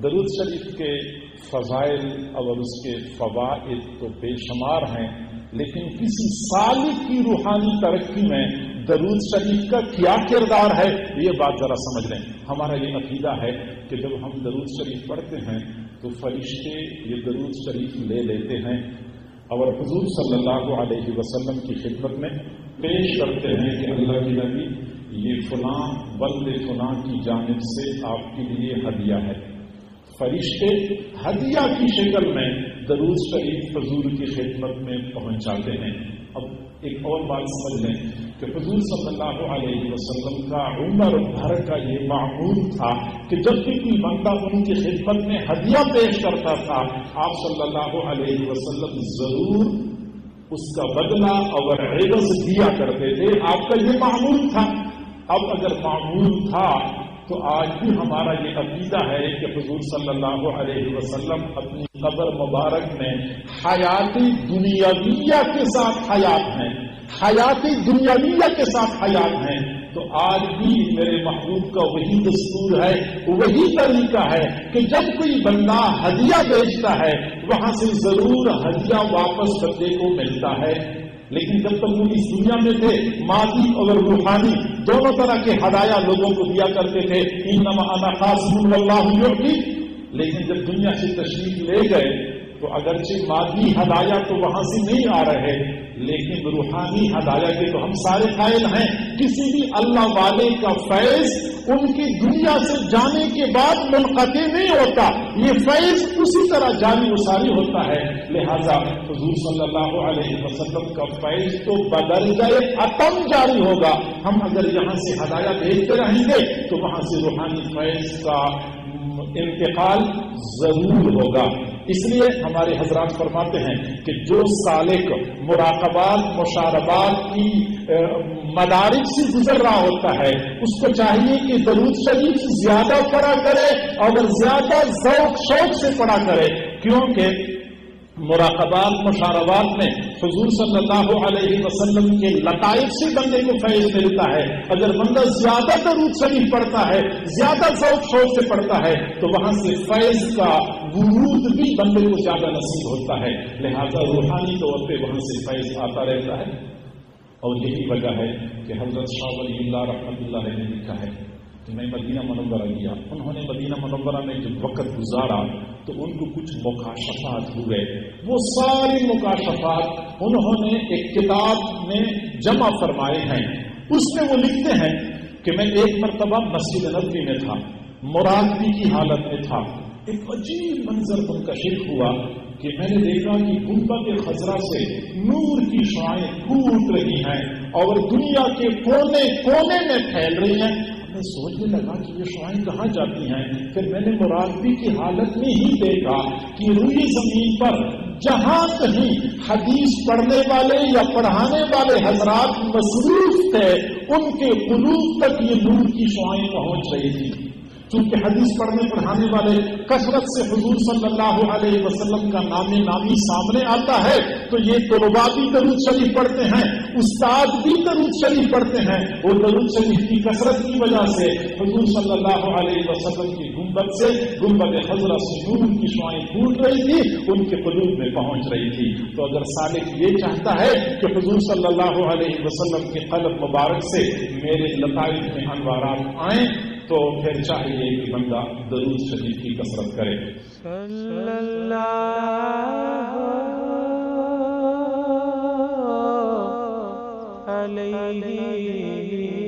درود شریف کے فضائل اور اس کے فوائد تو بے شمار ہیں، لیکن کسی سالک کی روحانی ترقی میں درود شریف کا کیا کردار ہے یہ بات ذرا سمجھ لیں۔ ہمارا یہ عقیدہ ہے کہ جب ہم درود شریف پڑھتے ہیں تو فرشتے یہ درود شریف لے لیتے ہیں اور حضور صلی اللہ علیہ وسلم کی خدمت میں پیش کرتے ہیں کہ اللہ کے نبی یہ فلاں بند فلاں کی جانب سے آپ کے لیے ہدیہ ہے۔ فرشتے ہدیہ کی شکل میں درود شریف حضور کی خدمت میں پہنچاتے ہیں۔ اب ایک اور بات سمجھ لیں کہ حضور صلی اللہ علیہ وسلم کا عمر بھر کا یہ معمول تھا کہ جب بھی کوئی بندہ ان کی خدمت میں ہدیہ پیش کرتا تھا آپ صلی اللہ علیہ وسلم ضرور اس کا بدلہ اور عوض دیا کرتے تھے۔ آپ کا یہ معمول تھا۔ اب اگر معمول تھا تو آج بھی ہمارا یہ عقیدہ ہے کہ حضور صلی اللہ علیہ وسلم اپنی قبر مبارک میں حیات دنیاویہ کے ساتھ حیات ہیں، حیات دنیاویہ کے ساتھ حیات ہیں، تو آج بھی میرے محبوب کا وہی دستور ہے، وہی طریقہ ہے کہ جب کوئی بندہ ہدیہ بیچتا ہے وہاں سے ضرور ہدیہ واپس بندے کو ملتا ہے۔ لیکن جب تک وہ اس دنیا میں تھے مادی اور روحانی دونوں طرح کے ہدایہ لوگوں کو دیا کرتے تھے، انما انا قاسم واللہ یعطی۔ لیکن جب دنیا سے تشریف لے گئے تو اگرچہ مادی ہدایہ تو وہاں سے نہیں آ رہے لیکن روحانی ہدایہ کے تو ہم سارے قائل ہیں۔ کسی بھی اللہ والے کا فیض ان کی دنیا سے جانے کے بعد منقطع نہیں ہوتا، یہ فیض اسی طرح جاری وساری ہوتا ہے۔ لہذا حضور صلی اللہ علیہ وسلم کا فیض تو بدرجہ اتم جاری ہوگا۔ ہم اگر یہاں سے ہدایہ بھیجتے رہیں گے تو وہاں سے روحانی فیض کا انتقال ضرور ہوگا۔ اس لیے ہمارے حضرات فرماتے ہیں کہ جو سالک مراقبات مشاربات کی مدارج سے گزر رہا ہوتا ہے اس کو چاہیے کہ درود شریف زیادہ پڑھا کرے اور زیادہ ذوق شوق سے پڑھا کرے، کیونکہ مراقبات مشاربات میں حضور صلی اللہ علیہ وسلم کے لطائف سے بندے کو فیض ملتا ہے۔ اگر بندہ زیادہ درود شریف پڑھتا ہے، زیادہ ذوق شوق سے پڑھتا ہے تو وہاں سے فیض کا ورود بھی بندے کو زیادہ نصیب ہوتا ہے، لہذا روحانی طور پہ وہاں سے فیض آتا رہتا ہے۔ اور یہی وجہ ہے کہ حضرت شاہ ولی اللہ رحمۃ اللہ علیہ نے لکھا ہے کہ میں مدینہ منورہ گیا، انہوں نے مدینہ منورہ میں جب وقت گزارا تو ان کو کچھ مکاشفات ہوئے، وہ سارے مکاشفات انہوں نے ایک کتاب میں جمع فرمائے ہیں۔ اس میں وہ لکھتے ہیں کہ میں ایک مرتبہ مسجد نبوی میں تھا، مراقبے کی حالت میں تھا، ایک عجیب منظر منکشف ہوا کہ میں نے دیکھا کہ گنبد خضرا سے نور کی شعاعیں پھوٹ رہی ہیں اور دنیا کے کونے کونے میں پھیل رہی ہیں۔ میں سوچنے لگا کہ یہ شعاعیں کہاں جاتی ہیں؟ پھر میں نے مراقبے کی حالت میں ہی دیکھا کہ روئے زمین پر جہاں کہیں حدیث پڑھنے والے یا پڑھانے والے حضرات مصروف تھے ان کے قلوب تک یہ نور کی شعاعیں پہنچ رہی تھی۔ چونکہ حدیث پڑھنے پڑھانے والے کثرت سے حضور صلی اللہ علیہ وسلم کا نامی سامنے آتا ہے تو یہ طلباء بھی درود شریف پڑھتے ہیں، استاد بھی درود شریف پڑھتے ہیں۔ وہ درود شریف کی کثرت کی وجہ سے حضور صلی اللہ علیہ وسلم کی گنبد سے گنبد خضرا سے نور کی شعاعیں پھوٹ رہی تھی، ان کے قلوب میں پہنچ رہی تھی۔ تو اگر سالک یہ چاہتا ہے کہ حضور صلی اللہ علیہ وسلم کے قلب مبارک سے میرے لطائف میں انوارات آئیں تو پھر چاہیے کہ بندہ درود شریف کی کثرت کرے۔ صلی اللہ علیہ